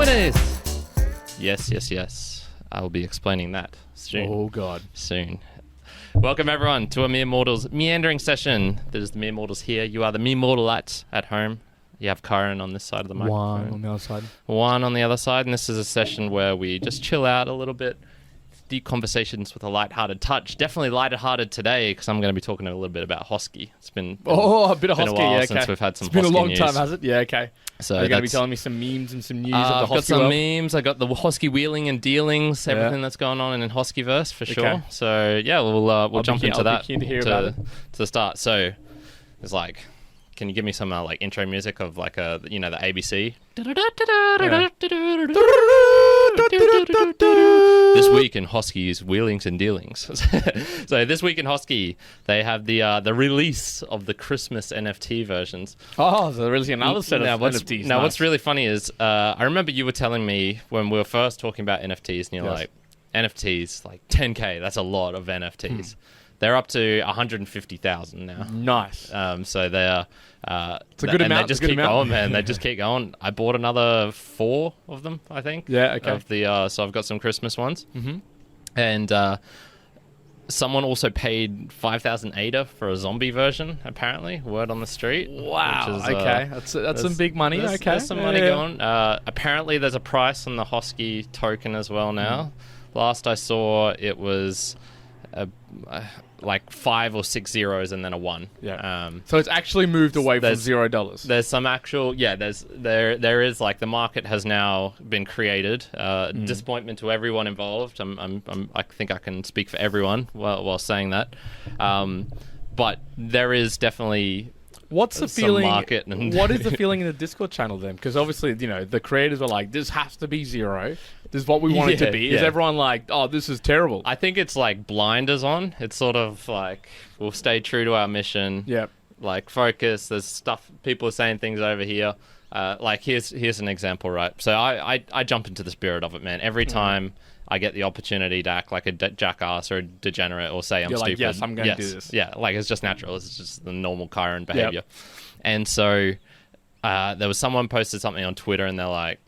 Wenis! Yes. I will be explaining that soon. Oh, God. Soon. Welcome, everyone, to a Mere Mortals meandering session. There's the Mere Mortals here. You are the Mere Mortalites at home. You have Karen on this side of the microphone. One on the other side. One on the other side. And this is a session where we just chill out a little bit. Deep conversations with a lighthearted touch. Definitely lighthearted today because I'm going to be talking a little bit about Hosky. It's been a bit of been Hosky, a while yeah, since okay. we've had some It's been Hosky a long news. time, has it? Yeah, okay. So you're going to be telling me some memes and some news of I've the got Hosky some world? memes. I got the Hosky wheeling and dealings, everything that's going on in Hoskyverse for sure. Okay. So yeah, we'll jump into that keen to hear about it. to the start. So it's like, can you give me some like intro music of like the ABC? This week in Hosky's wheelings and dealings. So this week in Hosky, they have the release of the Christmas NFT versions. Oh, so there is another set of NFTs. Now, Nice. what's really funny is I remember you were telling me when we were first talking about NFTs, and you're Yes. like, NFTs, like 10K, that's a lot of NFTs. They're up to 150,000 now. Nice. So they're... It's a good amount. They just it's a good keep amount. going, man. They just keep going. I bought another 4 of them, I think. Yeah, okay. Of the so I've got some Christmas ones. Mm-hmm. And someone also paid 5,000 ADA for a zombie version, apparently. Word on the street. Wow, which is, okay. That's some big money, there's, okay. There's some money going. Apparently there's a price on the Hosky token as well now. Last I saw, it was... like 5 or 6 zeros and then a 1. Yeah. So it's actually moved away from there's- $0. There's some actual, there is like the market has now been created. Disappointment to everyone involved. I think I can speak for everyone while saying that. But there is definitely What's the some feeling? market What is the feeling in the Discord channel then? Because obviously, the creators are like, this has to be 0. This is what we want it to be. Is yeah. everyone like, oh, this is terrible? I think it's like blinders on. It's sort of like we'll stay true to our mission. Yeah. Like focus. There's stuff people are saying things over here. Like here's an example, right? So I jump into the spirit of it, man. Every time I get the opportunity to act like a jackass or a degenerate or say I'm You're like, stupid. yes, I'm going to do this. Yeah, like it's just natural. It's just the normal Kyron behavior. And so there was someone posted something on Twitter and they're like,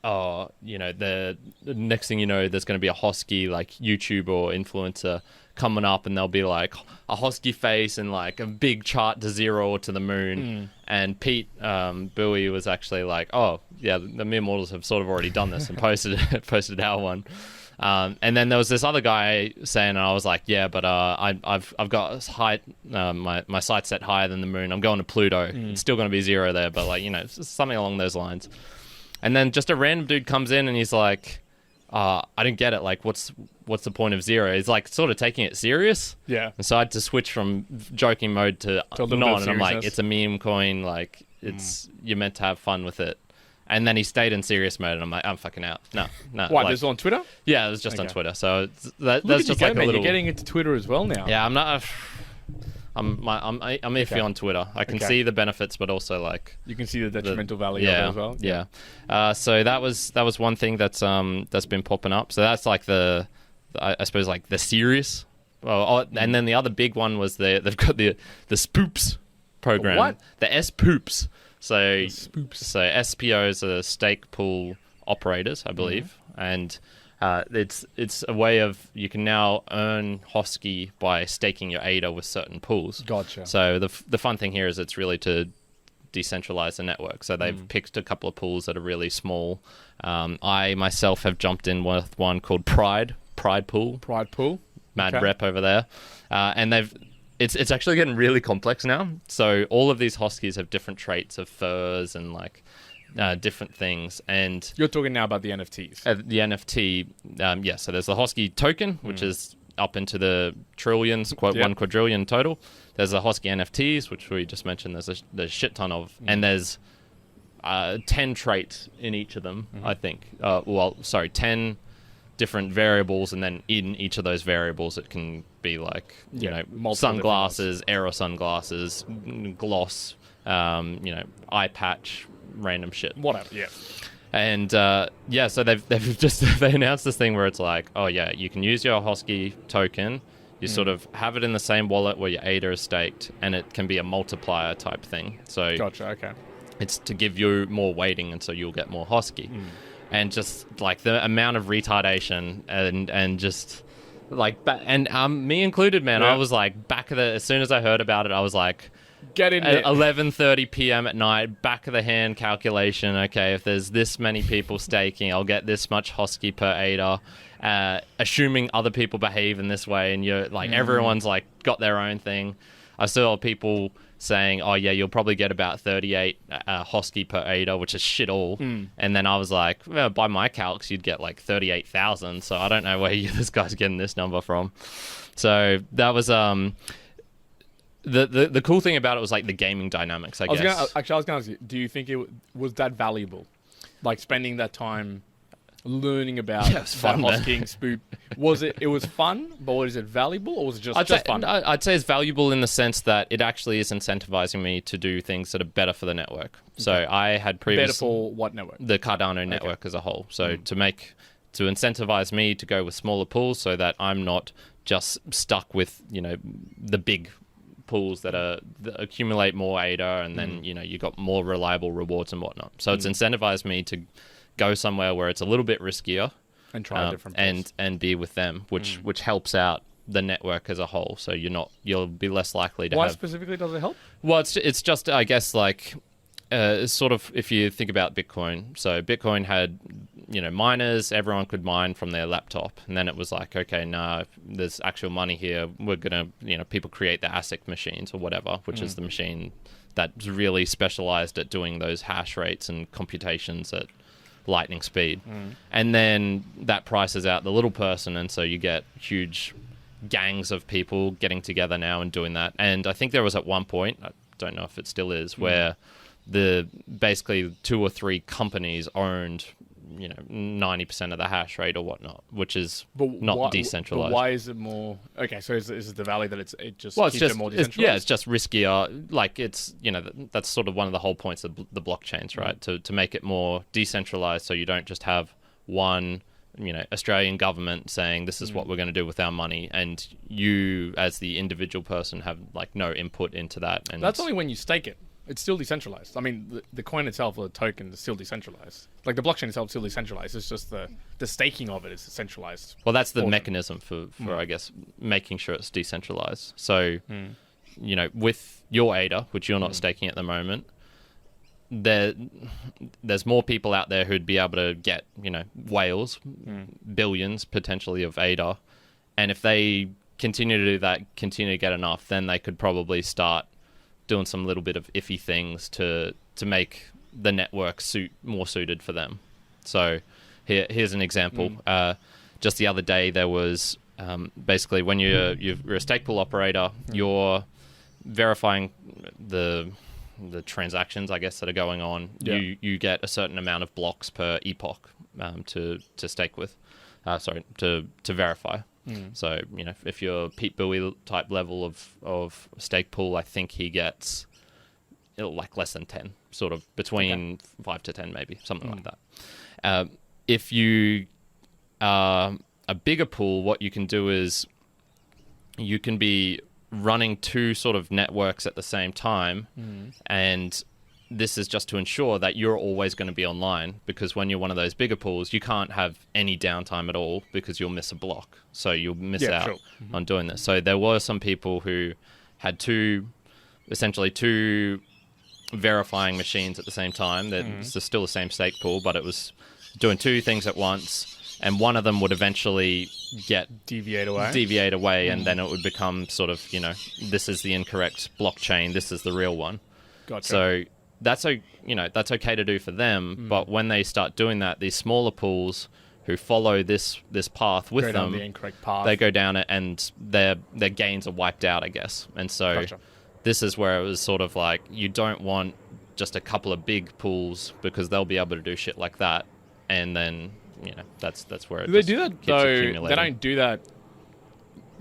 oh, the next thing you know, there's going to be a Hosky like YouTuber or influencer coming up and they'll be like a Hosky face and like a big chart to 0 or to the moon. And Pete Bowie was actually like, oh yeah, the Mere Mortals have sort of already done this and posted our one. And then there was this other guy saying, and I was like, yeah, but I've got height, my sight set higher than the moon. I'm going to Pluto. It's still going to be 0 there, but like something along those lines. And then just a random dude comes in and he's like, I didn't get it. Like, what's the point of 0? He's like sort of taking it serious. Yeah. And so I had to switch from joking mode to a little bit non. of And I'm like, seriousness. it's a meme coin. Like, you're meant to have fun with it. And then he stayed in serious mode, and I'm like, I'm fucking out. No. What, like, this is on Twitter? yeah, it was just on Okay. Twitter. So Look that's at just you like go, a man. little. You're getting into Twitter as well now. Yeah, I'm not. I'm iffy on Twitter. I can Okay. see the benefits, but also like You can see the detrimental value of it as well. Yeah. So that was one thing that's been popping up. So that's like I suppose like the serious. And then the other big one was they've got the spoops program. What? The spoops. So Spoops. So SPOs are stake pool operators, I believe, and it's a way of you can now earn Hosky by staking your ADA with certain pools. Gotcha. So the fun thing here is it's really to decentralize the network. So they've picked a couple of pools that are really small. I myself have jumped in with one called Pride Pool. Pride pool. Mad Okay. rep over there, and it's actually getting really complex now. So all of these Hoskies have different traits of furs and like different things. And You're talking now about the NFTs. the NFT, so there's the Hosky token, which is up into the trillions, Yep. 1 quadrillion total. There's the Hosky NFTs, which we just mentioned. There's a shit ton of, and there's 10 traits in each of them. I think. 10 different variables, and then in each of those variables it can be like multiple sunglasses, aero sunglasses, gloss, eye patch, random shit. Whatever, yeah. And so they announced this thing where it's like, oh yeah, you can use your Hosky token, you sort of have it in the same wallet where your ADA is staked, and it can be a multiplier type thing. So Gotcha, okay. it's to give you more weighting, and so you'll get more Hosky. and just like the amount of retardation and just like and me included, man. I was like as soon as I heard about it, I was like, get in at 11:30 p.m. at night, back of the hand calculation. Okay, if there's this many people staking, I'll get this much Hosky per ADA. Assuming other people behave in this way, and you're like everyone's like got their own thing. I saw people saying, "Oh yeah, you'll probably get about 38 Hosky per ADA, which is shit all." And then I was like, well, by my calcs, you'd get like 38,000. So I don't know where this guy's getting this number from. So that was the cool thing about it was like the gaming dynamics. I guess. I was going to ask you, do you think it was that valuable, like spending that time learning about hosking spoop? It was fun, but was it valuable, or was it just fun? I'd say it's valuable in the sense that it actually is incentivizing me to do things that are better for the network. So I had better for what network? The Cardano network as a whole. So to incentivize me to go with smaller pools, so that I'm not just stuck with the big pools that accumulate more ADA, and then you got more reliable rewards and whatnot. So it's incentivized me to go somewhere where it's a little bit riskier and try a different place. and be with them, which helps out the network as a whole. So you'll be less likely to Why specifically does it help? Well, it's just, I guess, like sort of if you think about Bitcoin. So Bitcoin had miners, everyone could mine from their laptop, and then it was like, okay, nah, there's actual money here. We're gonna people create the ASIC machines or whatever, which is the machine that's really specialized at doing those hash rates and computations at lightning speed. And then that prices out the little person, and so you get huge gangs of people getting together now and doing that. And I think there was at one point, I don't know if it still is, where basically 2 or 3 companies owned 90% of the hash rate or whatnot, which is not decentralized. But why is it more? Okay, so is it the value that it just keeps it more decentralized? It's just riskier. Like it's that's sort of one of the whole points of the blockchains, right? To make it more decentralized, so you don't just have one Australian government saying this is what we're going to do with our money, and you as the individual person have like no input into that. And that's only when you stake it. It's still decentralized. I mean, the coin itself or the token is still decentralized. Like the blockchain itself is still decentralized. It's just the staking of it is centralized. Well, that's the mechanism for I guess, making sure it's decentralized. So, with your ADA, which you're not staking at the moment, there's more people out there who'd be able to get, whales, billions potentially of ADA. And if they continue to do that, continue to get enough, then they could probably start doing some little bit of iffy things to make the network more suited for them. So here's an example. Just the other day, there was basically when you're a stake pool operator, you're verifying the transactions, I guess, that are going on. You get a certain amount of blocks per epoch to stake with. To verify. So, if you're Pete Bowie type level of stake pool, I think he gets like less than 10, sort of between 5 to 10, maybe, something like that. If you are a bigger pool, what you can do is you can be running 2 sort of networks at the same time, and this is just to ensure that you're always going to be online, because when you're one of those bigger pools, you can't have any downtime at all because you'll miss a block. So you'll miss out on doing this. So there were some people who had essentially two verifying machines at the same time. It's still the same stake pool, but it was doing 2 things at once. And one of them would eventually deviate away, and then it would become sort of, this is the incorrect blockchain, this is the real one. Gotcha. So that's okay to do for them, but when they start doing that, these smaller pools who follow this path with them, the incorrect path. They go down it, and their gains are wiped out, I guess. And so this is where it was sort of like, you don't want just a couple of big pools, because they'll be able to do shit like that, and then that's where it do they do that keeps though? accumulating. They don't do that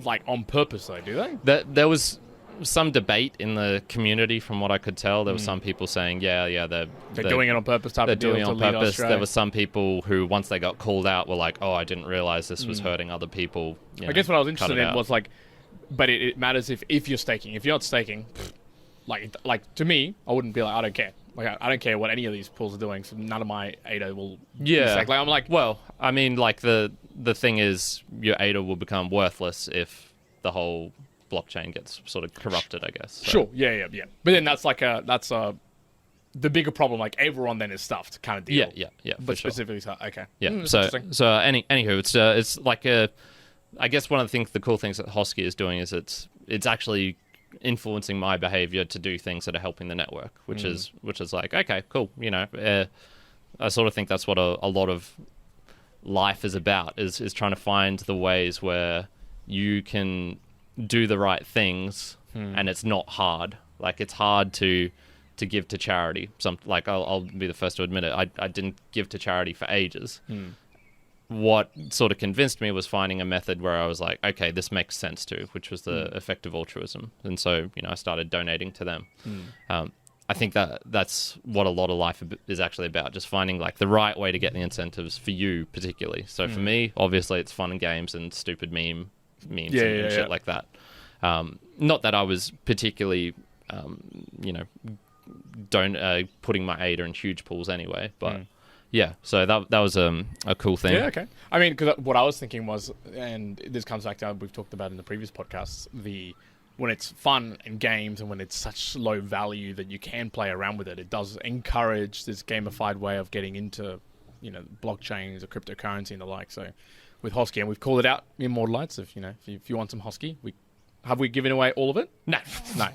like on purpose, though, do they? There was some debate in the community, from what I could tell. There were some people saying, they're doing it on purpose. They're doing it on purpose. There were some people who, once they got called out, were like, "Oh, I didn't realize this was hurting other people." I guess what I was interested in was like, but it matters if you're staking. If you're not staking, like to me, I wouldn't be like, I don't care. Like, I don't care what any of these pools are doing, so none of my ADA will... Yeah. Like, I'm like... Well, I mean, like, the thing is, your ADA will become worthless if the whole blockchain gets sort of corrupted, I guess. So. Sure, yeah. But then that's the bigger problem, like, everyone then is stuffed kind of deal. Yeah, But sure. specifically, okay. Yeah, Interesting. anywho, it's like I guess one of the cool things that Hosky is doing is it's actually influencing my behavior to do things that are helping the network, which is like, okay, cool. You know, I sort of think that's what a lot of life is about, is trying to find the ways where you can do the right things and it's not hard. Like, it's hard to give to charity. I'll be the first to admit it. I didn't give to charity for ages. What sort of convinced me was finding a method where I was like, okay, this makes sense too, which was the effective altruism. And so, you know, I started donating to them. I think that's what a lot of life is actually about, just finding like the right way to get the incentives for you particularly. So for me, obviously it's fun and games and stupid memes and shit like that. Not that I was particularly, putting my ADA in huge pools anyway, but... Yeah, so that was a cool thing. Yeah, okay. I mean, because what I was thinking was, and this comes back to what we've talked about in the previous podcasts, when it's fun and games and when it's such low value that you can play around with it, it does encourage this gamified way of getting into, you know, blockchains or cryptocurrency and the like. So with Hosky, and we've called it out in Immortalites, if you want some Hosky, have we given away all of it? No,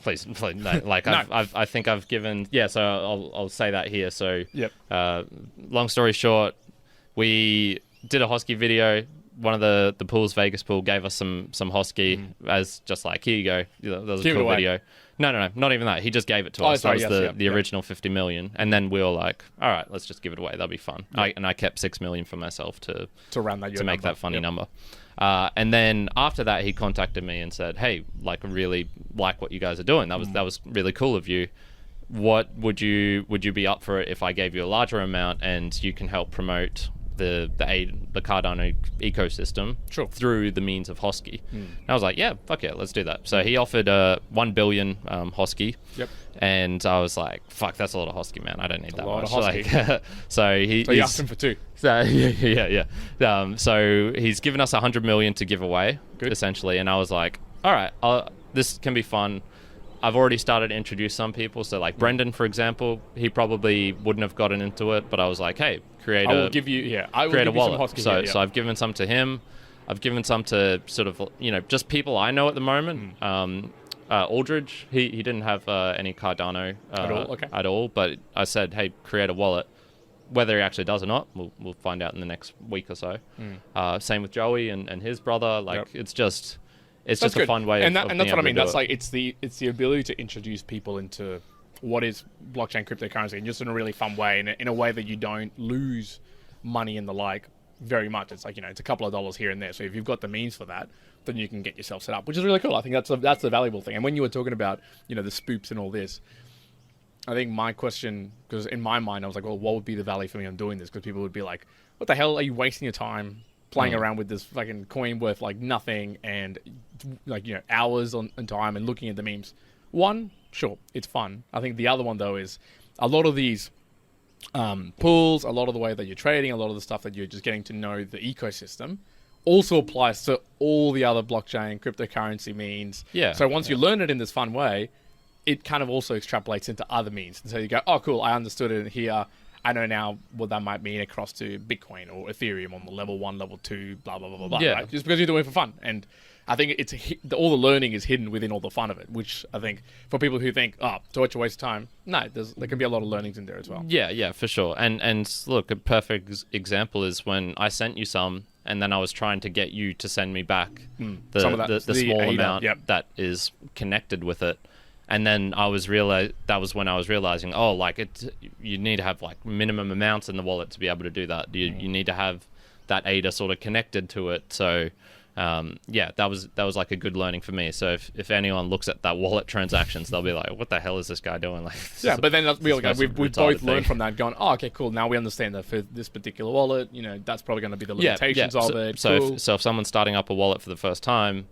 please, no. Like, No. I think I've given. Yeah, so I'll say that here. So, yep. Long story short, we did a Hosky video. One of the pools, Vegas pool, gave us some Hosky as just like, here you go. That was a cool video. No, not even that. He just gave it to us. Sorry, that was the original 50 million, and then we were like, all right, let's just give it away. That'll be fun. Yep. I kept 6 million for myself to round that to make that funny number. And then after that, he contacted me and said, "Hey, like, I really like what you guys are doing. That was really cool of you. What would you be up for it if I gave you a larger amount and you can help promote the Cardano ecosystem through the means of Hosky?" And I was like, "Yeah, fuck yeah, let's do that." So he offered 1 billion Hosky. Yep. And I was like, "Fuck, that's a lot of Hosky, man. I don't need that much." Of Hosky. Like, so you asked him for 2. So yeah. So he's given us 100 million to give away, essentially, and I was like, all right, this can be fun. I've already started to introduce some people. So like Brendan, for example, he probably wouldn't have gotten into it, but I was like, hey, create a wallet. So I've given some to him. I've given some to sort of, you know, just people I know at the moment. Aldridge, he didn't have any Cardano at all, but I said, hey, create a wallet. Whether he actually does or not, we'll find out in the next week or so. Same with Joey and his brother. Like, it's just a fun way. And of that's what I mean. That's it. like it's the ability to introduce people into what is blockchain cryptocurrency, and just in a really fun way, and in a way that you don't lose money and the like very much. It's like, you know, it's a couple of dollars here and there. So if you've got the means for that, then you can get yourself set up, which is really cool. I think that's the valuable thing. And when you were talking about, you know, the spoops and all this, I think my question, because in my mind I was like, well, what would be the value for me on doing this? Because people would be like, what the hell are you wasting your time playing around with this fucking coin worth like nothing, and like, you know, hours on time and looking at the memes? One, sure, it's fun. I think the other one though is a lot of these pools, a lot of the way that you're trading, a lot of the stuff that you're just getting to know the ecosystem also applies to all the other blockchain cryptocurrency means. Yeah. So once you learn it in this fun way, it kind of also extrapolates into other means. And so you go, oh, cool, I understood it here. I know now what that might mean across to Bitcoin or Ethereum on the level 1, level 2, blah, blah, blah, blah, blah. Yeah. Right? Just because you're doing it for fun. And I think all the learning is hidden within all the fun of it, which I think for people who think, oh, such a waste of time, no, there can be a lot of learnings in there as well. Yeah, for sure. And look, a perfect example is when I sent you some, and then I was trying to get you to send me back the small amount that is connected with it. And then that was when I was realizing, oh, like you need to have like minimum amounts in the wallet to be able to do that. You need to have that ADA sort of connected to it. So that was like a good learning for me. So if anyone looks at that wallet transactions, they'll be like, what the hell is this guy doing? Like, but then we've both learned from that, going, oh, okay, cool. Now we understand that for this particular wallet, you know, that's probably going to be the limitations of it. So if someone's starting up a wallet for the first time,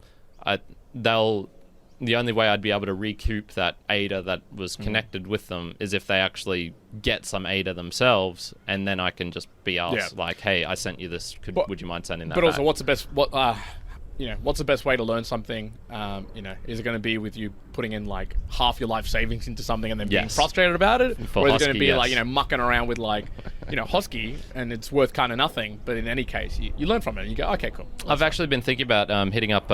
the only way I'd be able to recoup that ADA that was connected with them is if they actually get some ADA themselves, and then I can just be asked like, "Hey, I sent you this. Would you mind sending that?" But back? also, what's the best? What's the best way to learn something? Is it going to be with you putting in like half your life savings into something and then being frustrated about it, For or is it Hosky, going to be like mucking around with like Hosky and it's worth kind of nothing? But in any case, you learn from it and you go, okay, cool. I've actually been thinking about hitting up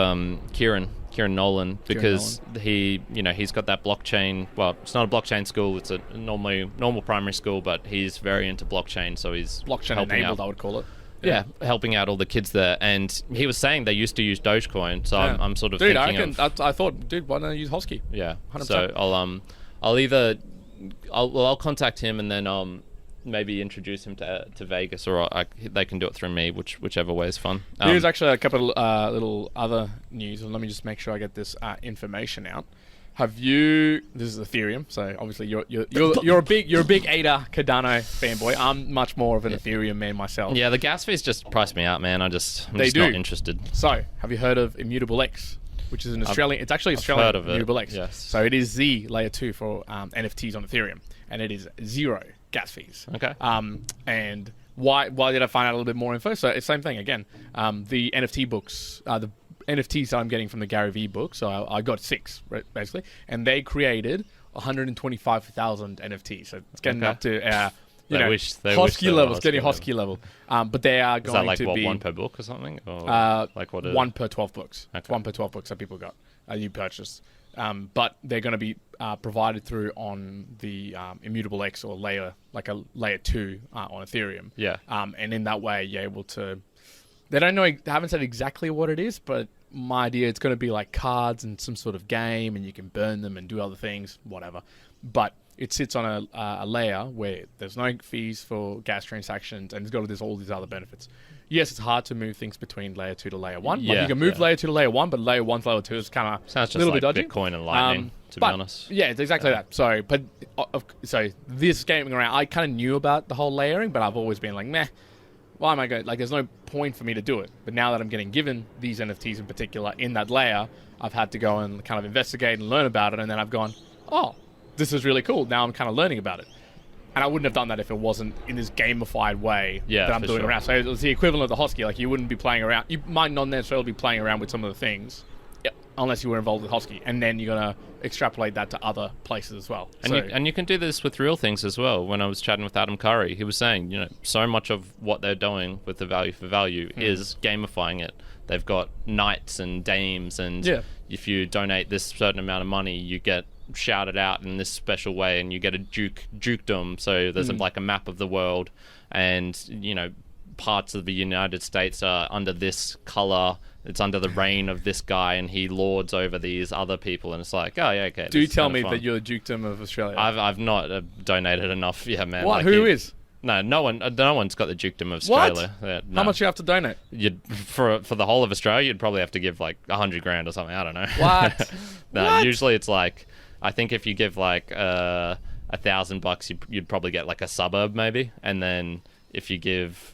Kieran Nolan, because he's got that blockchain. Well, it's not a blockchain school; it's a normal primary school, but he's very into blockchain, so he's blockchain enabled, I would call it. Yeah, helping out all the kids there, and he was saying they used to use Dogecoin, so I'm sort of thinking I thought, why don't I use Hosky? Yeah, 100%. So I'll contact him and then maybe introduce him to Vegas, or they can do it through me, whichever way is fun. Here's actually a couple of little other news, and let me just make sure I get this information out. This is Ethereum, so obviously you're a big ADA Cardano fanboy. I'm much more of an Ethereum man myself. Yeah, the gas fees just price me out, man. I'm just not interested. So, have you heard of Immutable X, which is an Australian? It's actually Australian. Heard of Immutable it. X. Yes. So it is the layer 2 for NFTs on Ethereum, and it is 0 gas fees. Okay. And why did I find out a little bit more info? So it's same thing again. The NFT books, the NFTs that I'm getting from the Gary Vee book, so I got 6 basically, and they created 125,000 NFTs. So it's getting up to Hosky levels, getting Hosky level. But they are going to be one per book or something, or like what? One per 12 books. Okay. 1 per 12 books that people got you purchased. But they're going to be provided through on the Immutable X, or layer 2 on Ethereum. Yeah. And in that way, you're able to. They haven't said exactly what it is, but my idea, it's going to be like cards and some sort of game, and you can burn them and do other things, whatever. But it sits on a layer where there's no fees for gas transactions, and it's got all these other benefits. Yes, it's hard to move things between layer 2 to layer 1. Yeah, you can move layer 2 to layer 1, but layer 1 to layer 2 is kind of sounds just a little like bit dodgy. Bitcoin and Lightning, to be honest. Yeah, it's exactly that. So this gaming around, I kind of knew about the whole layering, but I've always been like, meh. Why am I going? Like, there's no point for me to do it. But now that I'm getting given these NFTs in particular in that layer, I've had to go and kind of investigate and learn about it. And then I've gone, oh, this is really cool. Now I'm kind of learning about it. And I wouldn't have done that if it wasn't in this gamified way that I'm doing around. So it's the equivalent of the Hosky. Like, you wouldn't be playing around. You might not necessarily be playing around with some of the things unless you were involved with Hosky. And then you're going to extrapolate that to other places as well. And you can do this with real things as well. When I was chatting with Adam Curry, he was saying, so much of what they're doing with the value for value is gamifying it. They've got knights and dames, and if you donate this certain amount of money, you get shouted out in this special way, and you get a dukedom. So there's like a map of the world, and parts of the United States are under this color. It's under the reign of this guy, and he lords over these other people. And it's like, oh yeah, okay. Do you tell me that you're the dukedom of Australia? I've not donated enough. Yeah, man. What? Who is? No one's got the dukedom of Australia. What? Yeah, no. How much do you have to donate? For the whole of Australia, you'd probably have to give like $100,000 or something. I don't know. What? No, what? Usually it's like, I think if you give like $1,000, you'd probably get like a suburb maybe, and then if you give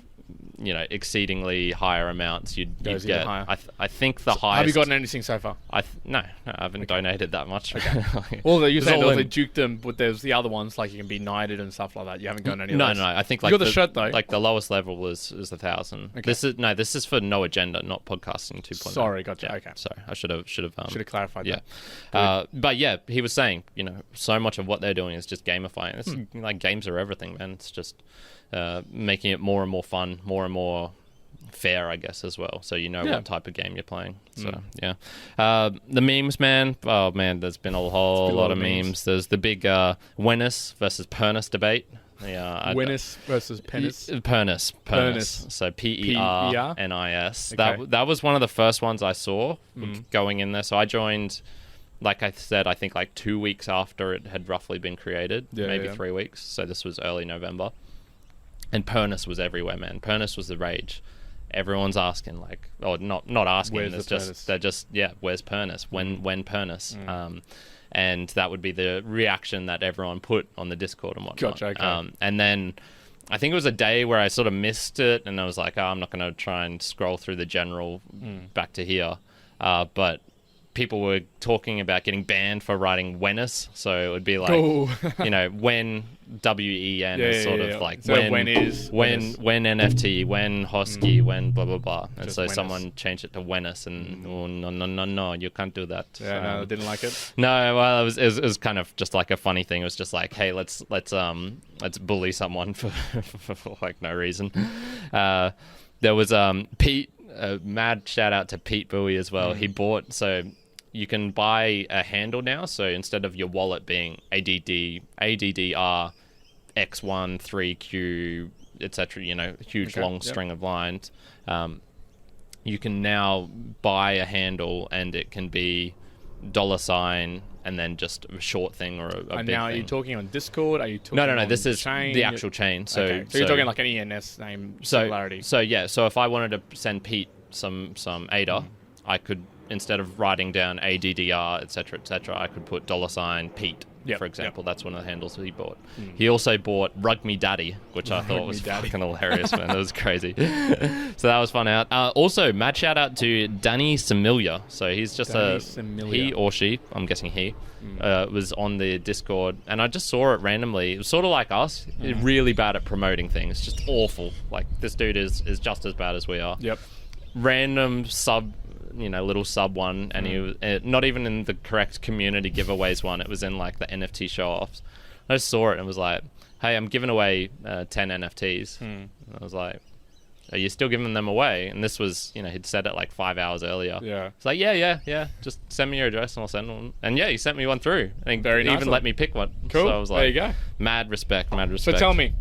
exceedingly higher amounts, you'd get higher. I think the highest. Have you gotten anything so far? No, I haven't donated that much. Okay. Well, you said there's the dukedom, but there's the other ones, like you can be knighted and stuff like that. You haven't gotten any of those? No, I think you like got the shirt though. Like the lowest level is 1,000. Okay. This is for no agenda, not podcasting 2.0. Sorry, gotcha. Yeah, okay. Sorry, I should have clarified that. But yeah, he was saying, so much of what they're doing is just gamifying. It's like games are everything, man. It's just making it more and more fun, more and more fair, I guess, as well. So what type of game you're playing. So the memes, man. Oh man, there's been a whole lot of memes. There's the big Wenis versus PERNIS debate. Wenis versus PERNIS. PERNIS. So PERNIS. Okay. That was one of the first ones I saw going in there. So I joined, like I said, I think like 2 weeks after it had roughly been created, maybe 3 weeks. So this was early November, and PERNIS was everywhere, man. PERNIS was the rage. Everyone's asking, like, or not asking. Where's they're just where's PERNIS? When PERNIS? And that would be the reaction that everyone put on the Discord and whatnot. Gotcha. Okay. And then I think it was a day where I sort of missed it, and I was like, I'm not going to try and scroll through the general back to here. But people were talking about getting banned for writing Wenis, so it would be like, when WEN sort of like so when NFT, when Hosky, when blah blah blah, and Just so Wenis. someone changed it to Wenis, and no, you can't do that. I didn't like it. No, well, it was kind of just like a funny thing. It was just like, hey, let's bully someone for like no reason. There was Pete. Mad shout out to Pete Bowie as well. He bought, so you can buy a handle now. So instead of your wallet being ADDR X1 3Q etc. Huge long string of lines. You can now buy a handle and it can be $ and then just a short thing or a big And now, thing. are you talking on Discord? Are you talking No. on This is chain? the actual chain. So, okay. So you're talking like an ENS name similarity. So if I wanted to send Pete some ADA, I could, instead of writing down ADDR, etc., I could put $ Pete, for example. That's one of the handles that he bought. He also bought Rug Me Daddy, which I thought was fucking hilarious, man. That was crazy. So that was fun out. Also, mad shout out to Danny Samilia. So he's just he or she, I'm guessing he, was on the Discord, and I just saw it randomly. It was sort of like us, really bad at promoting things, just awful. Like, this dude is just as bad as we are. Yep. Random sub, little sub one, and he was not even in the correct community giveaways one. It was in like the NFT show offs. I just saw it and was like, hey, I'm giving away 10 NFTs. And I was like, are you still giving them away? And this was, he'd said it like 5 hours earlier. Yeah. It's like, yeah. Just send me your address and I'll send one. And yeah, he sent me one through. And he even let me pick one. Cool. So I was like, there you go. Mad respect. So tell me,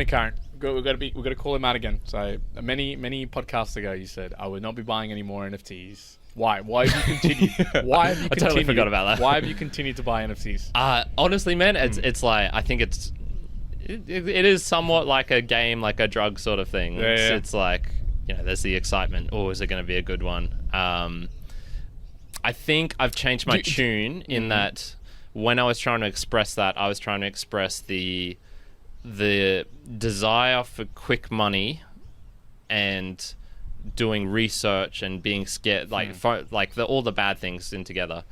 Karen. We've got to call him out again. So many podcasts ago, you said I would not be buying any more NFTs. Why? Why have you continued? I totally forgot about that. Why have you continued to buy NFTs? Honestly, man, it's like, I think it is somewhat like a game, like a drug sort of thing. It's like, there's the excitement. Oh, is it going to be a good one? I think I've changed my tune in that when I was trying to express that, I was trying to express the desire for quick money and doing research and being scared, like all the bad things in together.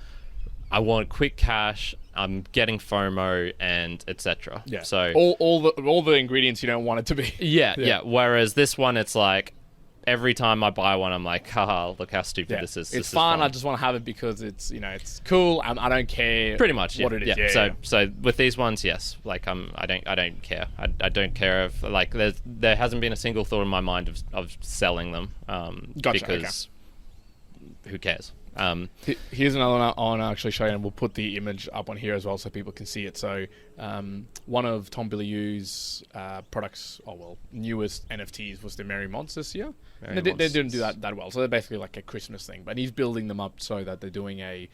I want quick cash. I'm getting FOMO and etc. Yeah. So all the ingredients you don't want it to be. Yeah. Whereas this one, it's like, every time I buy one, I'm like, haha, look how stupid this is. It's fun. I just want to have it because it's it's cool. I don't care. Pretty much, what it is. So with these ones, yes, like I don't care. I don't care if like there hasn't been a single thought in my mind of selling them. Because who cares? Here's another one I want to actually show you, and we'll put the image up on here as well so people can see it. So one of Tom Bilyeu's newest NFTs was the Merry Monts this year. They didn't do that well, so they're basically like a Christmas thing. But he's building them up so that they're doing a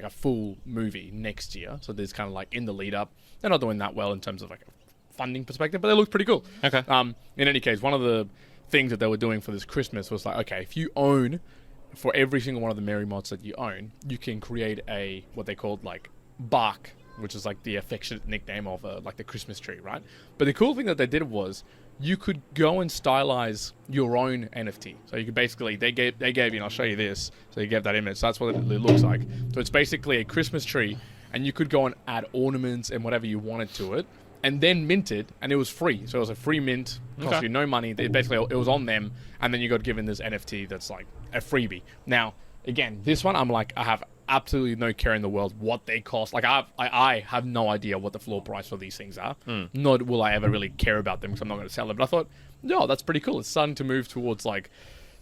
full movie next year. So there's kind of like in the lead up. They're not doing that well in terms of like a funding perspective, but they look pretty cool. Okay. In any case, one of the things that they were doing for this Christmas was like, okay, if you own, for every single one of the Merry Mods that you own, you can create a what they called like bark, which is like the affectionate nickname of like the Christmas tree, right? But the cool thing that they did was you could go and stylize your own NFT. So you could basically they gave you, and I'll show you this. So you gave that image. So that's what it looks like. So it's basically a Christmas tree, and you could go and add ornaments and whatever you wanted to it, and then mint it, and it was free. So it was a free mint, cost you no money. Basically, it was on them, and then you got given this NFT that's like a freebie. Now, again, this one, I'm like, I have absolutely no care in the world what they cost. Like, I have no idea what the floor price for these things are. Nor will I ever really care about them because I'm not going to sell them. But I thought, no, that's pretty cool. It's starting to move towards like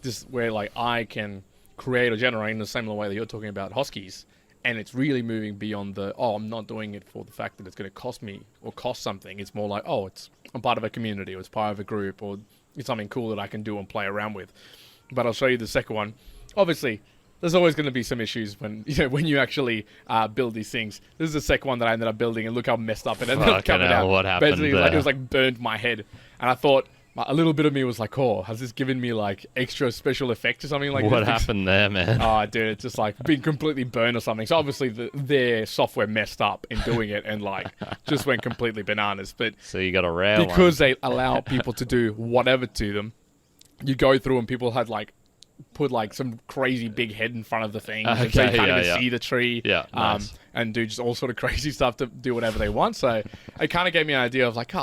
this, where like I can create or generate in the similar way that you're talking about Hoskies. And it's really moving beyond the, I'm not doing it for the fact that it's going to cost me or cost something. It's more like, I'm part of a community, or it's part of a group, or it's something cool that I can do and play around with. But I'll show you the second one. Obviously, there's always going to be some issues when you actually build these things. This is the second one that I ended up building, and look how messed up it ended up coming out. What happened basically, there? like, it was like burned my head. And I thought, a little bit of me was like, has this given me like extra special effects or something like that? What happened there, man? Oh, dude, it's just like being completely burned or something. So obviously their software messed up in doing it and like just went completely bananas. But so you got a rare because they allow people to do whatever to them, you go through and people had like put like some crazy big head in front of the thing, so you can't even see the tree. Yeah, nice. And do just all sort of crazy stuff to do whatever they want. So it kind of gave me an idea of like,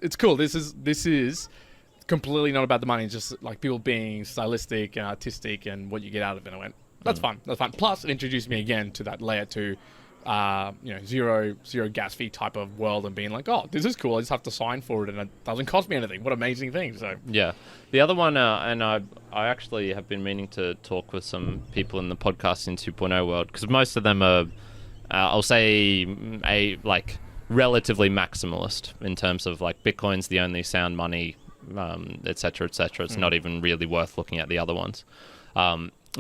it's cool. This is completely not about the money. It's just like people being stylistic and artistic and what you get out of it. And I went, that's fun. That's fun. Plus, it introduced me again to that layer 2, zero gas fee type of world, and being like, oh, this is cool. I just have to sign for it, and it doesn't cost me anything. What an amazing thing! So yeah, the other one, and I actually have been meaning to talk with some people in the podcasting 2.0 world, because most of them are, I'll say, relatively maximalist in terms of like Bitcoin's the only sound money, etc., etc. It's not even really worth looking at the other ones.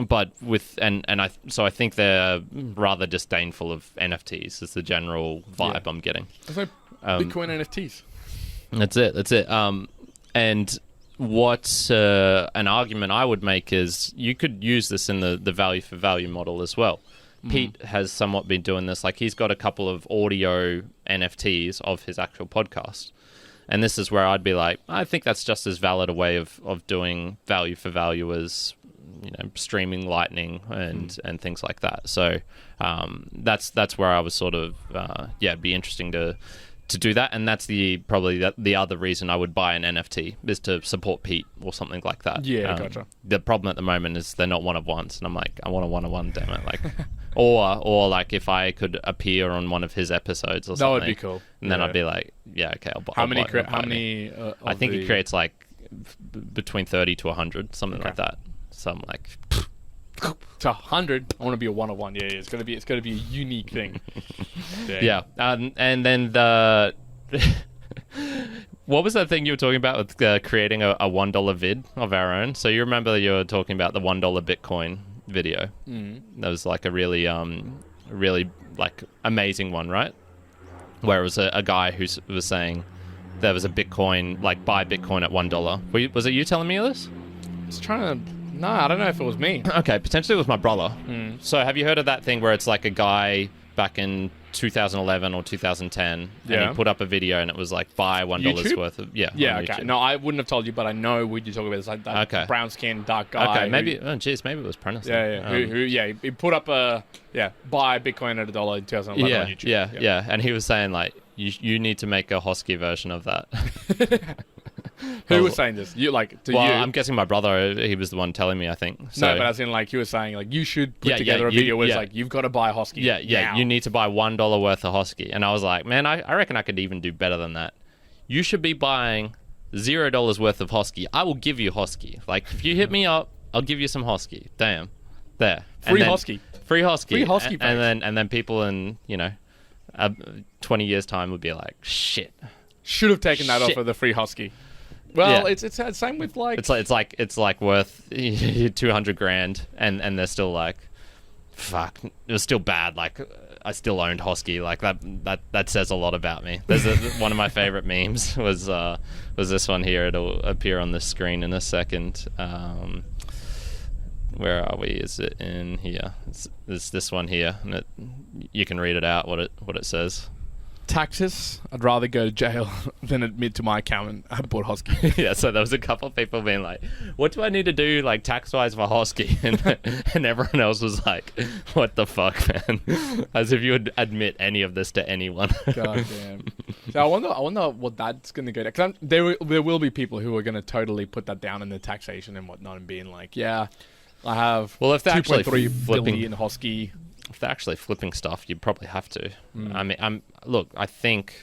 But with I think they're rather disdainful of NFTs. Is the general vibe I'm getting. There's no Bitcoin NFTs. That's it. And what an argument I would make is you could use this in the value for value model as well. Pete has somewhat been doing this. Like, he's got a couple of audio NFTs of his actual podcast. And this is where I'd be like, I think that's just as valid a way of doing value for value as, streaming Lightning and things like that. So that's where I was sort of, it'd be interesting to do that. And that's probably the other reason I would buy an NFT, is to support Pete or something like that. Yeah, gotcha. The problem at the moment is they're not one-of-ones. And I'm like, I want a one-of-one, damn it. Like, or like if I could appear on one of his episodes or something. That would be cool. And then I'd be like, yeah, okay, I'll buy. How many? I think he creates like between 30 to 100, something like that. So I'm like, to 100. I want to be a one-of-one. Yeah, it's gonna be a unique thing. Yeah. And then what was that thing you were talking about with creating a $1 vid of our own? So you remember you were talking about the $1 Bitcoin video. That was like a really like amazing one, right? Where it was a guy who was saying there was a Bitcoin, like buy Bitcoin at $1. Was it you telling me this? I was trying to. No, I don't know if it was me. Okay, potentially it was my brother. So have you heard of that thing where it's like a guy back in 2011 or 2010 and he put up a video and it was like buy $1 worth of... Yeah, okay. YouTube. No, I wouldn't have told you, but I know what you're talking about. It's like that brown skinned dark guy. Okay, maybe... maybe it was PERNIS. He put up a... buy Bitcoin at $1 in 2011 on YouTube. Yeah. And he was saying like, you need to make a Hosky version of that. Who was saying this? You I'm guessing my brother. He was the one telling me, I think. So, no, but as in, like, he was saying, like, you should put together a video where it's like, you've got to buy Hosky. Yeah. You need to buy $1 worth of Hosky. And I was like, man, I reckon I could even do better than that. You should be buying $0 worth of Hosky. I will give you Hosky. Like, if you hit me up, I'll give you some Hosky. Damn. There. Free Hosky. Free Hosky. Free Hosky. And then people in 20 years time would be like, shit. Should have taken that off of the free Hosky. Well, it's the same with like it's like worth 200 grand, and they're still like, fuck, it was still bad. Like, I still owned Hosky. Like that says a lot about me. There's one of my favorite memes was this one here. It'll appear on the screen in a second. Where are we? Is it in here? It's this one here, and you can read it out what it says. Taxes, I'd rather go to jail than admit to my accountant I bought Hosky. Yeah, so there was a couple of people being like, what do I need to do, like, tax-wise for Hosky? And everyone else was like, what the fuck, man? As if you would admit any of this to anyone. God damn. So I wonder what that's going to go down. Because there will be people who are going to totally put that down in the taxation and whatnot and being like, yeah, I have if they're actually 2.3 billion Hosky. If they're actually flipping stuff, you probably have to. I mean, I think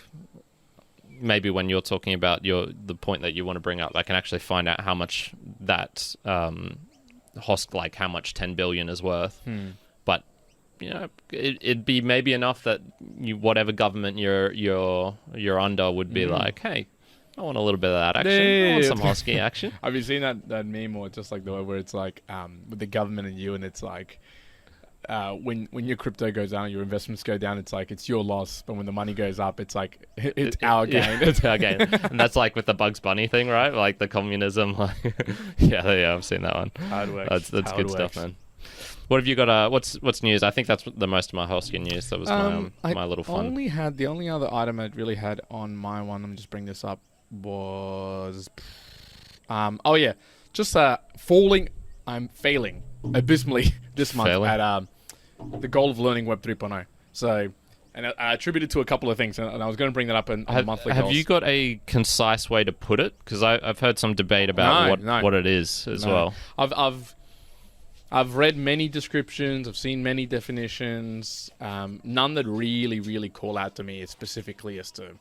maybe when you're talking about the point that you want to bring up, I can actually find out how much that like how much 10 billion is worth. But it'd be maybe enough that whatever government you're under would be like, hey, I want a little bit of that action. I want some Hosky action. Have you seen that meme or just like the one where it's like with the government and you, and it's like. When your crypto goes down, your investments go down, it's like it's your loss. But when the money goes up, it's like it's our gain. It's our gain, and that's like with the Bugs Bunny thing, right? Like the communism. Like, yeah, I've seen that one. Hard work. That's good stuff, man. What have you got? What's news? I think that's the most of my Hosky news. That was my little fun. The only other item I really had on my one. Let me just bring this up. Was just falling I'm failing abysmally this month Failing? at the goal of learning Web 3.0. So, and I attribute it to a couple of things, and I was going to bring that up on the monthly goals. Have you got a concise way to put it? Because I've heard some debate about what it is as well. I've read many descriptions. I've seen many definitions. None that really call out to me specifically as to,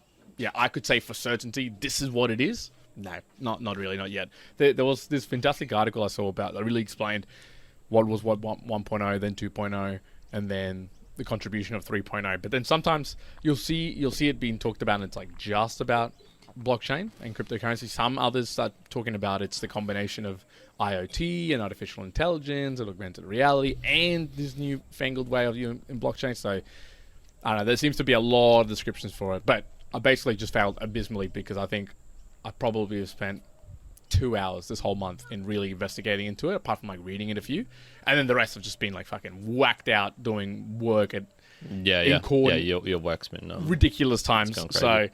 I could say for certainty this is what it is. No, not really, not yet. There was this fantastic article I saw about that really explained what was what 1.0, then 2.0, and then the contribution of 3.0. But then sometimes you'll see it being talked about, and it's like just about blockchain and cryptocurrency. Some others start talking about it's the combination of IoT and artificial intelligence and augmented reality and this new fangled way of in blockchain. So I don't know. There seems to be a lot of descriptions for it, but I basically just failed abysmally because I think I probably have spent 2 hours this whole month in really investigating into it, apart from like reading it a few, and then the rest have just been like fucking whacked out doing work at in court. Yeah, your work's been ridiculous times. So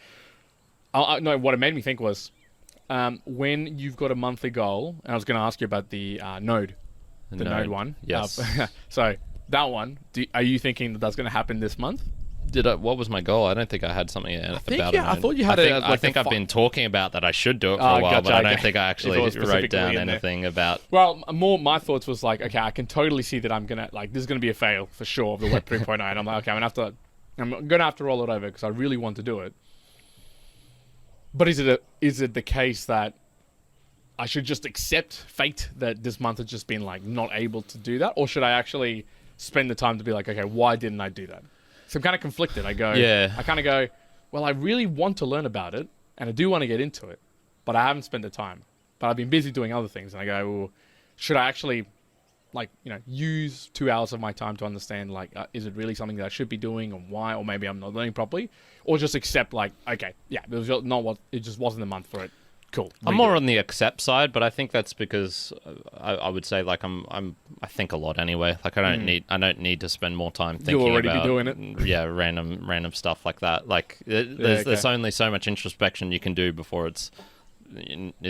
no, what it made me think was when you've got a monthly goal, and I was going to ask you about the node one. Yes. So that one, are you thinking that that's going to happen this month? What was my goal? I don't think I had something about it. I thought you had I think I've been talking about that I should do it for a while, but I don't think I actually wrote down anything about... Well, more my thoughts was like, okay, I can totally see that I'm going to... Like, this is going to be a fail for sure of the Web 3.0. And I'm like, okay, I'm going to have to roll it over because I really want to do it. But is it the case that I should just accept fate that this month has just been like not able to do that? Or should I actually spend the time to be like, okay, why didn't I do that? So I'm kind of conflicted. I kind of go, well, I really want to learn about it, and I do want to get into it, but I haven't spent the time. But I've been busy doing other things, and I go, well, should I actually, use 2 hours of my time to understand, is it really something that I should be doing, and why, or maybe I'm not learning properly, or just accept, okay, it was not it just wasn't the month for it. Cool. I'm more on the accept side, but I think that's because I would say I think a lot anyway. Like I don't need to spend more time thinking about... You'll already be doing it. Yeah, random stuff like that. Like there's only so much introspection you can do before it's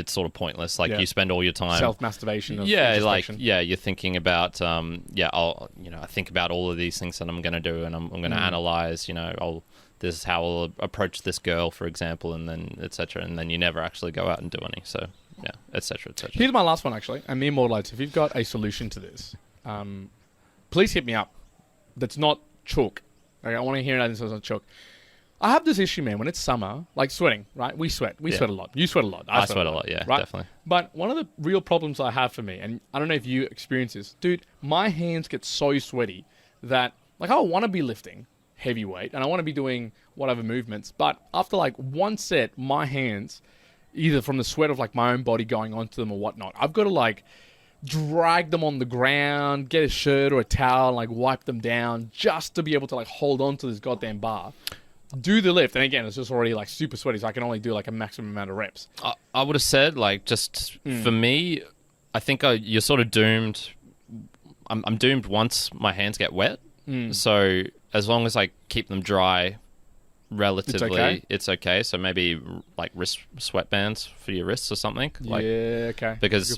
sort of pointless. Like you spend all your time self-masturbation. You're thinking about I think about all of these things that I'm going to do, and I'm going to analyze. This is how I'll approach this girl, for example, and then etc. And then you never actually go out and do any. So yeah, etc. Here's my last one actually. And Immutable X, if you've got a solution to this, please hit me up. That's not chalk. Okay, I want to hear that it's not chalk. I have this issue, man, when it's summer, like sweating, right? We sweat. We sweat a lot. You sweat a lot. I sweat a lot, yeah, right? Definitely. But one of the real problems I have for me, and I don't know if you experience this, dude, my hands get so sweaty that, I want to be lifting heavyweight and I want to be doing whatever movements, but after one set, my hands, either from the sweat of my own body going onto them or whatnot, I've got to drag them on the ground, get a shirt or a towel, and wipe them down just to be able to hold on to this goddamn bar, do the lift. And again, it's just already super sweaty, so I can only do a maximum amount of reps. I would have said for me, I think you're sort of doomed. I'm doomed once my hands get wet. So as long as I keep them dry relatively, it's okay. So maybe wrist sweatbands for your wrists or something. Okay. Because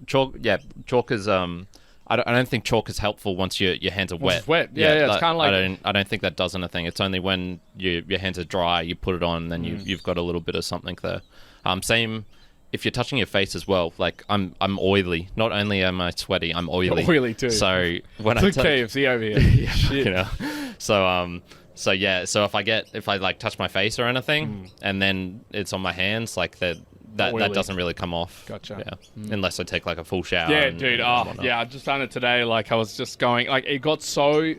chalk is I don't think chalk is helpful once your hands are wet. It's wet. Yeah, it's kind of I don't think that does anything. It's only when your hands are dry, you put it on, and then you've got a little bit of something there. Same if you're touching your face as well. I'm oily. Not only am I sweaty, I'm oily. You're oily too. So when it's KFC over here. Shit. So if I touch my face or anything, and then it's on my hands, that doesn't really come off. Gotcha. Yeah. Unless I take a full shower. Yeah, dude. I just done it today. I was just going. They got so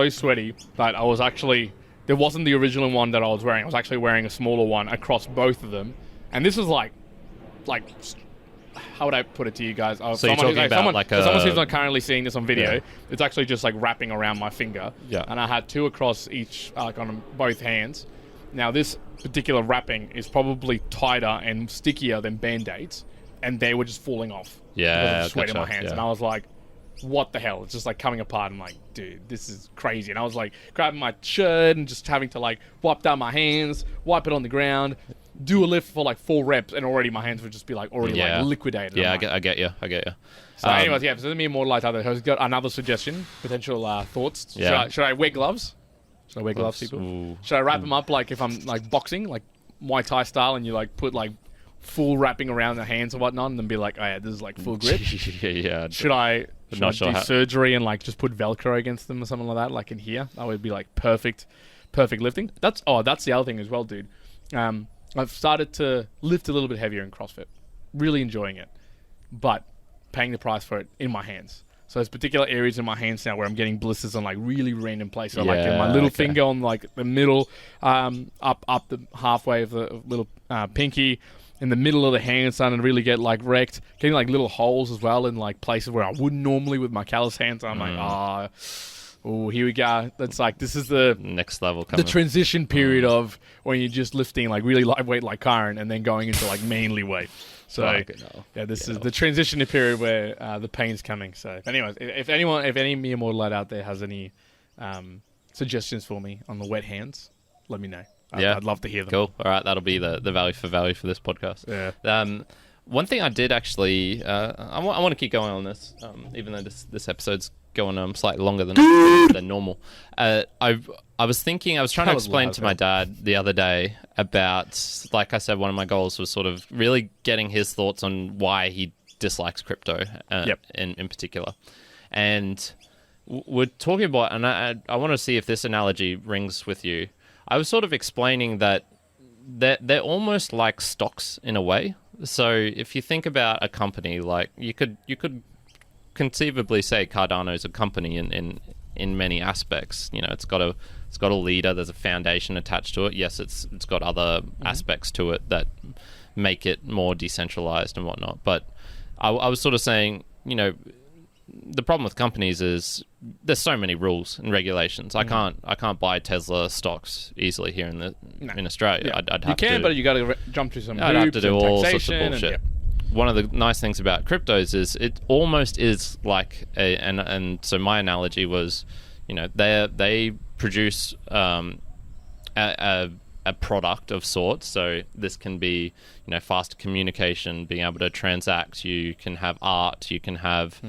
sweaty that I was actually, there wasn't the original one that I was wearing. I was actually wearing a smaller one across both of them, and this was how would I put it to you guys? So you're talking about someone who's not currently seeing this on video, yeah. It's actually just wrapping around my finger. Yeah. And I had two across each, on both hands. Now this particular wrapping is probably tighter and stickier than Band-Aids, and they were just falling off. Yeah. Because of sweat in my hands. Yeah. And I was like, what the hell? It's just coming apart. I'm like, dude, this is crazy. And I was grabbing my shirt and just having to wipe down my hands, wipe it on the ground, do a lift for like 4 reps, and already my hands would just be like already like liquidated. Yeah, I get you. So anyways, so there's me Immortalized out there who's got another suggestion, potential thoughts. Yeah. Should I wear gloves? Should I wear gloves, people? Ooh. Should I wrap them up like if I'm like boxing, like Muay Thai style, and you like put like full wrapping around the hands or whatnot, and then be like, oh yeah, this is like full grip? Yeah. Should I do surgery and like just put Velcro against them or something like that, like in here? That would be like perfect lifting. That's the other thing as well, dude. I've started to lift a little bit heavier in CrossFit. Really enjoying it. But paying the price for it in my hands. So there's particular areas in my hands now where I'm getting blisters on like really random places. Like in my little finger on like the middle, up the halfway of the little pinky, in the middle of the hand, starting to really get like wrecked. Getting like little holes as well in like places where I wouldn't normally with my callous hands. I'm like, oh, here we go. That's like, this is the next level coming. The transition period of when you're just lifting like really lightweight like Kyron and then going into like mainly weight. So this is the transition period where the pain's coming. So anyways, if any Me Immortal out there has any suggestions for me on the wet hands, let me know. I'd love to hear them. Cool. All right, that'll be the value for this podcast. Yeah. One thing I did actually, I want to keep going on this, even though this episode's going slightly longer than normal. I was trying to explain to my dad the other day about, like I said, one of my goals was sort of really getting his thoughts on why he dislikes crypto in particular. And we're talking about, and I want to see if this analogy rings with you. I was sort of explaining that they're almost like stocks in a way. So if you think about a company, like you could conceivably say Cardano is a company in many aspects. You know, it's got a leader. There's a foundation attached to it. Yes, it's got other aspects to it that make it more decentralized and whatnot. But I was sort of saying, you know, the problem with companies is there's so many rules and regulations. I can't buy Tesla stocks easily here in Australia. Yeah. I'd have but you got to jump through some hoops. I'd have to do all sorts of taxation bullshit. One of the nice things about cryptos is it almost is like and so my analogy was, you know, they produce a product of sorts. So this can be, you know, faster communication, being able to transact. You can have art. You can have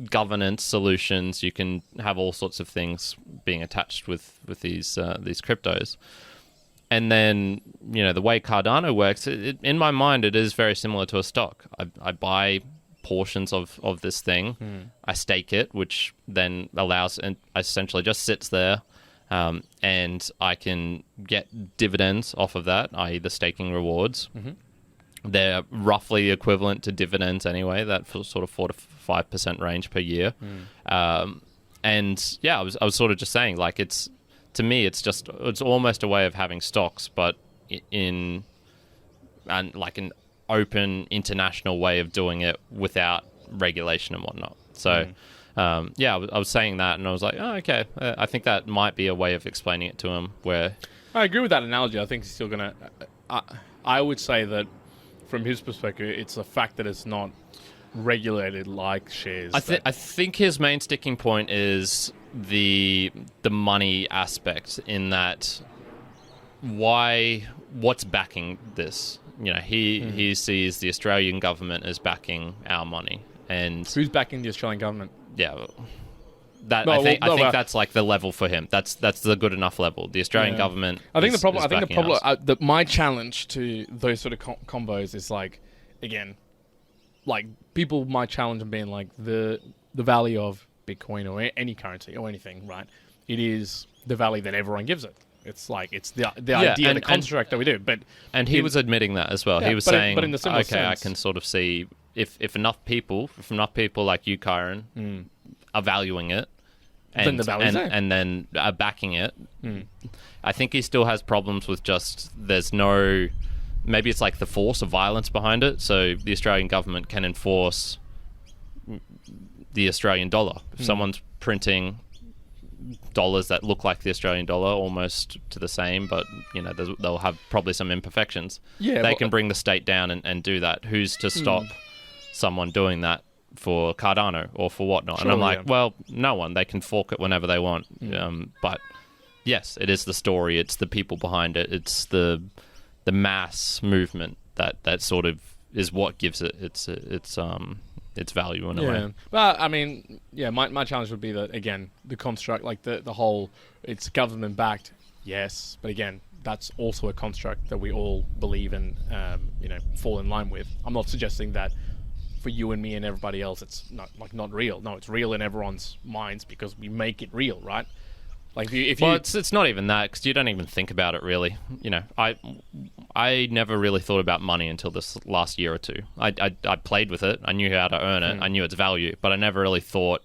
governance solutions. You can have all sorts of things being attached with these cryptos. And then, you know, the way Cardano works, in my mind, it is very similar to a stock. I buy portions of this thing. I stake it, which then allows, and essentially just sits there. And I can get dividends off of that, i.e. the staking rewards. They're roughly equivalent to dividends anyway, that sort of 4 to 5% range per year. And yeah, I was sort of just saying, like, to me, it's almost a way of having stocks, but in like an open international way of doing it without regulation and whatnot. So I was saying that, and I was like, oh, okay. I think that might be a way of explaining it to him. Where I agree with that analogy. I think he's still gonna. I would say that from his perspective, it's the fact that it's not regulated like shares. I think his main sticking point is the money aspect, in that what's backing this. You know, he sees the Australian government as backing our money, and who's backing the Australian government? Yeah, I think that's like the level for him. That's the good enough level. The Australian government. My challenge to those sort of combos is like, again, like people might challenge and being like the value of Bitcoin or any currency or anything, right? It is the value that everyone gives it. It's like it's the idea, the construct that we do. And he was admitting that as well. He was saying, but in the similar sense, I can sort of see if enough people like you, Kyron, are valuing it, and then are backing it. I think he still has problems with just there's no. Maybe it's like the force of violence behind it. So the Australian government can enforce the Australian dollar. If someone's printing dollars that look like the Australian dollar, almost to the same, but you know they'll have probably some imperfections. They can bring the state down and do that. Who's to stop someone doing that for Cardano or for whatnot? And I'm like, well, no one. They can fork it whenever they want. But yes, it is the story. It's the people behind it. It's the mass movement that sort of is what gives it its value in a way. But I mean, my challenge would be that, again, the construct, like the whole, it's government backed, yes, but again, that's also a construct that we all believe in, fall in line with. I'm not suggesting that for you and me and everybody else it's not real. No, it's real in everyone's minds because we make it real, right? Like it's not even that, because you don't even think about it really. I never really thought about money until this last year or two. I played with it. I knew how to earn it. I knew its value, but I never really thought,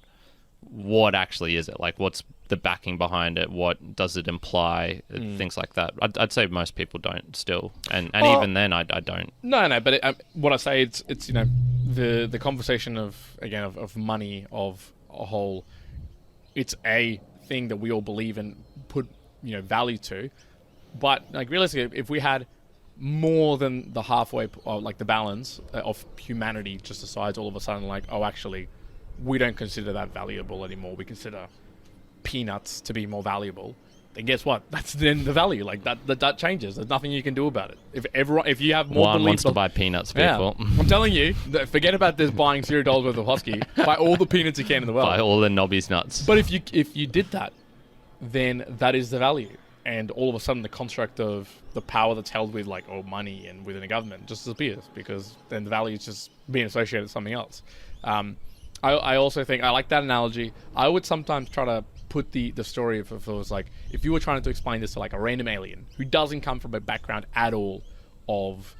what actually is it? Like, what's the backing behind it? What does it imply? Things like that. I'd say most people don't still, and even then, I don't. No, but what I say, it's the conversation of money, of a whole. It's a thing that we all believe and put value to, but like realistically, if we had more than the halfway, or like the balance of humanity just decides all of a sudden, like, oh, actually, we don't consider that valuable anymore, we consider peanuts to be more valuable, then guess what? That's then the value. Like that changes. There's nothing you can do about it. If you have more Juan wants to buy peanuts, people. Yeah, I'm telling you, forget about this buying $0 worth of Hosky. Buy all the peanuts you can in the world. Buy all the Nobby's nuts. But if you did that, then that is the value. And all of a sudden, the construct of the power that's held with money and within a government just disappears, because then the value is just being associated with something else. I also think I like that analogy. I would sometimes try to put the story if it was like, if you were trying to explain this to like a random alien who doesn't come from a background at all of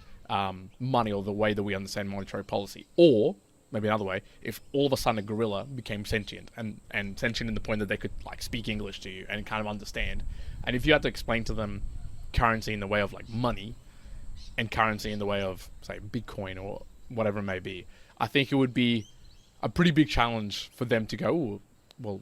money or the way that we understand monetary policy, or maybe another way, if all of a sudden a gorilla became sentient and sentient in the point that they could like speak English to you and kind of understand, and if you had to explain to them currency in the way of like money and currency in the way of, say, Bitcoin or whatever it may be, I think it would be a pretty big challenge for them to go, ooh, well,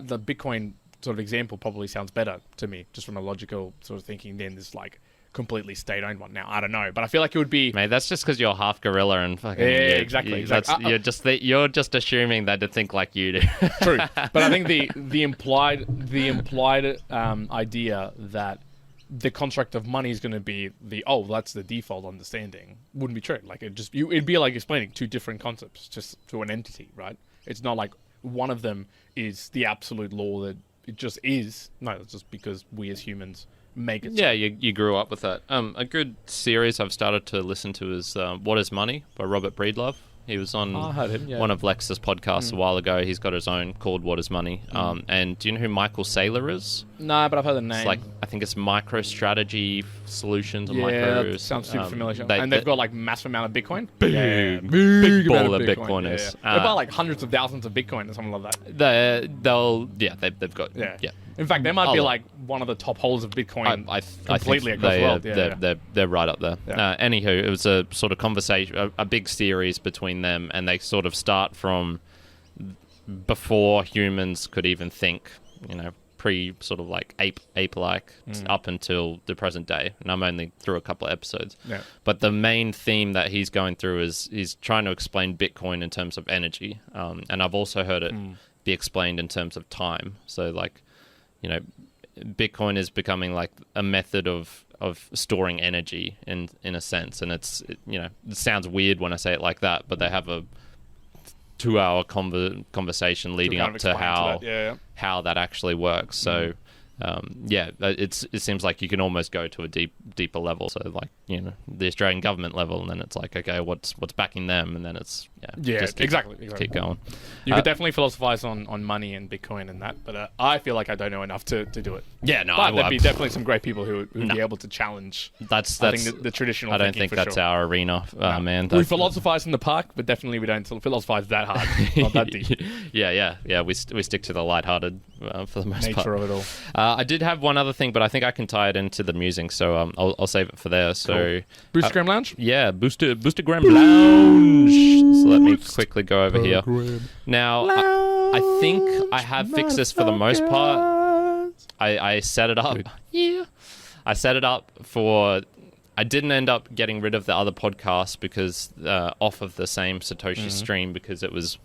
the Bitcoin sort of example probably sounds better to me, just from a logical sort of thinking, than this like completely state-owned one. Now, I don't know, but I feel like it would be... Mate, that's just because you're half gorilla and fucking... Yeah, exactly. You're just assuming that to think like you do. True, but I think the implied idea that the construct of money is going to be that's the default understanding wouldn't be true. Like it'd be like explaining two different concepts just to an entity, right? It's not like one of them is the absolute law that it just is. No, it's just because we as humans make it. Yeah, you grew up with that. A good series I've started to listen to is What is Money by Robert Breedlove. He was on one of Lex's podcasts a while ago. He's got his own called What is Money. And do you know who Michael Saylor is? No, but I've heard the name. It's I think it's MicroStrategy Solutions or that sounds super familiar. They've got like massive amount of Bitcoin. Big ball of Bitcoiners. They buy like hundreds of thousands of Bitcoin or something like that. They've got In fact, they might be like one of the top holders of Bitcoin completely across the world. They're right up there. Yeah. Anywho, it was a sort of conversation, a big series between them, and they sort of start from before humans could even think, pre sort of like ape-like up until the present day. And I'm only through a couple of episodes. Yeah. But the main theme that he's going through is he's trying to explain Bitcoin in terms of energy. And I've also heard it be explained in terms of time. So like, Bitcoin is becoming like a method of storing energy in a sense, and it sounds weird when I say it like that, but they have a 2-hour conversation leading up to how that actually works. So it seems like you can almost go to a deeper level. So like the Australian government level, and then it's like, okay, what's backing them, and then it's exactly keep going. You could definitely philosophize on money and Bitcoin and that, but I feel like I don't know enough to do it. Yeah, no, but there'd be definitely some great people who would be able to challenge. That's the traditional. I don't think that's our arena, man. We philosophize in the park, but definitely we don't philosophize that hard, not that deep. Yeah. We stick to the lighthearted for the most part. Nature of it all. I did have one other thing, but I think I can tie it into the musing, so I'll save it for there. So cool. Boostagram Lounge? Yeah, Boostagram Lounge. So let me quickly go over here. Now, I think I have fixed this for the most part. I set it up. Yeah. I set it up for... I didn't end up getting rid of the other podcast because off of the same Satoshi stream, because it's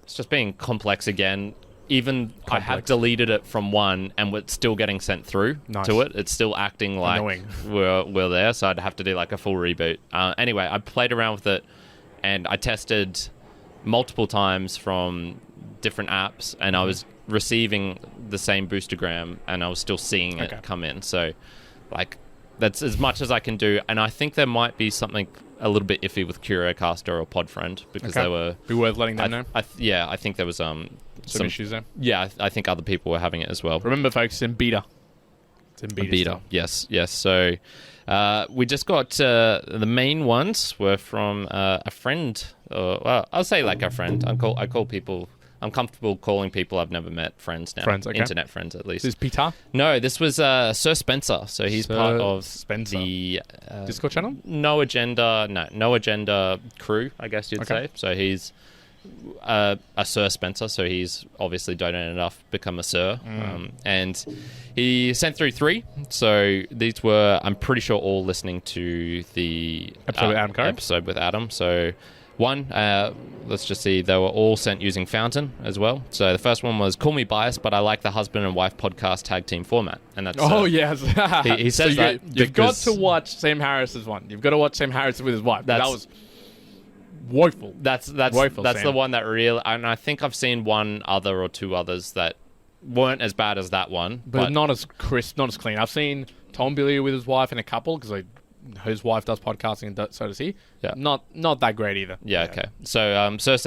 just being complex again. even I have deleted it from one, and it's still getting sent through to it. It's still acting like we're there, so I'd have to do like a full reboot. Anyway, I played around with it, and I tested multiple times from different apps, and I was receiving the same boostergram, and I was still seeing it come in. So, like, that's as much as I can do. And I think there might be something a little bit iffy with CurioCaster or Podfriend, because they were... Be worth letting them know? I think there was some issues there. Yeah, I think other people were having it as well. Remember, folks, it's in beta. It's in beta. Yes. So we just got the main ones were from a friend. Well, I'll say like a friend. I call people... I'm comfortable calling people I've never met friends now. Friends, okay. Internet friends, at least. This is Peter? No, this was Sir Spencer. So he's part of the... Discord channel? No Agenda crew, I guess you'd say. So he's a Sir Spencer, so he's obviously donated enough, become a Sir. And he sent through 3. So these were, I'm pretty sure, all listening to the... Episode with Adam. So... One, let's just see, they were all sent using Fountain as well. So the first one was, call me biased, but I like the husband and wife podcast tag team format. And that's... yes. he says that you've got to watch Sam Harris's one. You've got to watch Sam Harris with his wife. That was woeful. That's woeful, that's Sam. the one that really... And I think I've seen one other or two others that weren't as bad as that one. But not as crisp, not as clean. I've seen Tom Billier with his wife and a couple, because his wife does podcasting, and so does he. Yeah. Not that great either. Yeah, okay. So Sir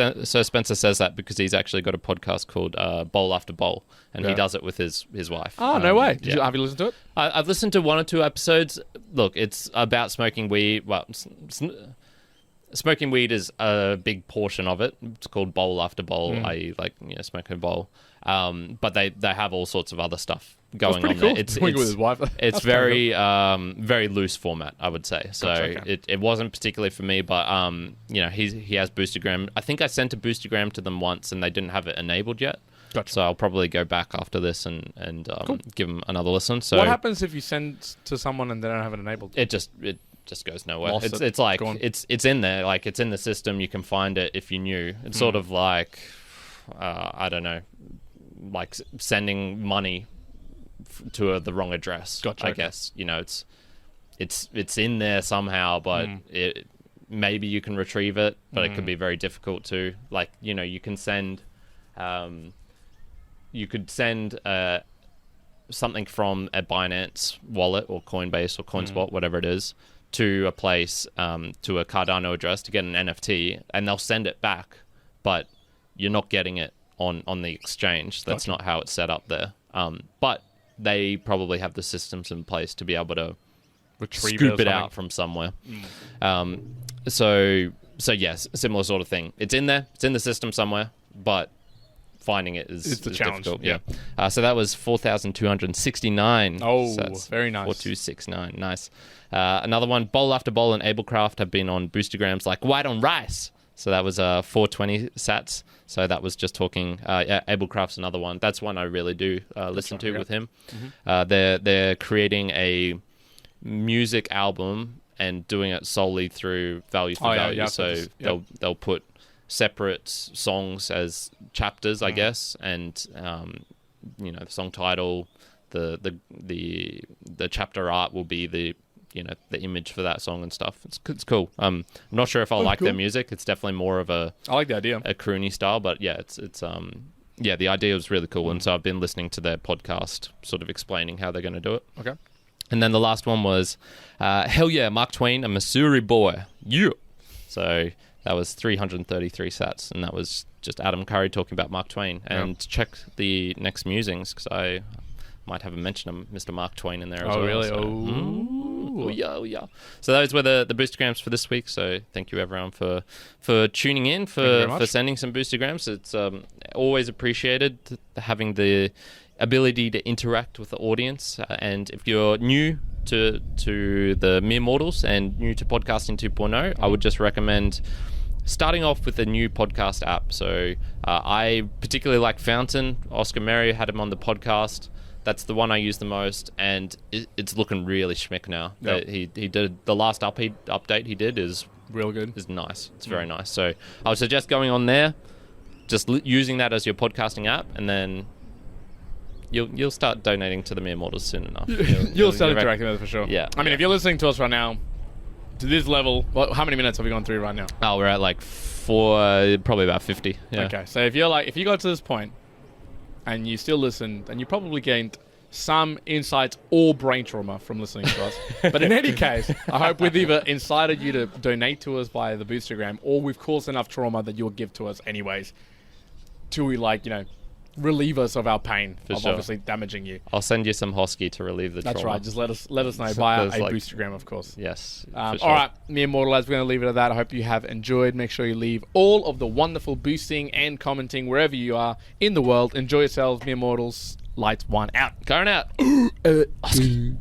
Spencer says that because he's actually got a podcast called Bowl After Bowl, and he does it with his wife. Oh, no way. Have you listened to it? I've listened to 1 or 2 episodes. Look, it's about smoking weed. Well, smoking weed is a big portion of it. It's called Bowl After Bowl, i.e. like, smoking a bowl. But they have all sorts of other stuff going on cool. there. It's with his wife. It's very very loose format, I would say. So it wasn't particularly for me, but he has Boostagram. I think I sent a Boostagram to them once, and they didn't have it enabled yet. Gotcha. So I'll probably go back after this and give them another listen. So what happens if you send to someone and they don't have it enabled? It just goes nowhere. It's like it's in there, like it's in the system. You can find it if you knew. It's sort of like I don't know, like sending money to the wrong address. Gotcha. I guess it's in there somehow, but maybe you can retrieve it, but it could be very difficult to. Like, you can send something from a Binance wallet or Coinbase or CoinSwap, whatever it is, to a place, to a Cardano address to get an NFT, and they'll send it back, but you're not getting it on the exchange. That's not how it's set up there. But they probably have the systems in place to be able to scoop it out from somewhere. So yes, similar sort of thing. It's in there. It's in the system somewhere, but finding it is the challenge. Difficult. Yeah. So that was 4,269. Oh, so that's very nice. 4,269. Nice. Another one, Bowl After Bowl and Ablecraft have been on Boostagrams like white on rice. So that was 420 sats. So that was just talking. Ablecraft's another one. That's one I really do listen to with him. They're creating a music album and doing it solely through value for value. They'll put separate songs as chapters, I guess, and the song title, the chapter art will be the image for that song and stuff. It's cool. I'm not sure if I'll like their music. It's definitely more of I like the idea, a croony style, but yeah, it's the idea was really cool, and so I've been listening to their podcast, sort of explaining how they're going to do it. Okay. And then the last one was hell yeah, Mark Twain, a Missouri boy. Yeah. So that was 333 sats, and that was just Adam Curry talking about Mark Twain. And check the next musings, because I might have a mention of Mr. Mark Twain in there as well. Oh, really? So, oh, yeah. So those were the Boostagrams for this week. So thank you, everyone, for tuning in, for sending some Boostagrams. It's always appreciated having the ability to interact with the audience. And if you're new to the Mere Mortals and new to Podcasting 2.0, I would just recommend starting off with a new podcast app. So I particularly like Fountain. Oscar Mary had him on the podcast. That's the one I use the most, and it's looking really schmick now. Yep. He did the last update he did is real good. Is nice. It's very nice. So I would suggest going on there. just using that as your podcasting app, and then you'll start donating to the Mere Mortals soon enough. You'll start interacting with it for sure. Yeah. I mean, if you're listening to us right now, to this level, how many minutes have we gone through right now? Oh, we're at like probably about 50. Yeah. Okay, so if you got to this point and you still listen, then you probably gained some insights or brain trauma from listening to us. But in any case, I hope we've either incited you to donate to us via the Boostagram, or we've caused enough trauma that you'll give to us anyways to, relieve us of our pain of obviously damaging you. I'll send you some Hosky to relieve the trauma. That's right. Just let us know via a Boostagram, of course. Yes. Sure. All right, me and Mortal lads, we're going to leave it at that. I hope you have enjoyed. Make sure you leave all of the wonderful boosting and commenting wherever you are in the world. Enjoy yourselves, me and Mortals. Lights one out. Going out. Hosky.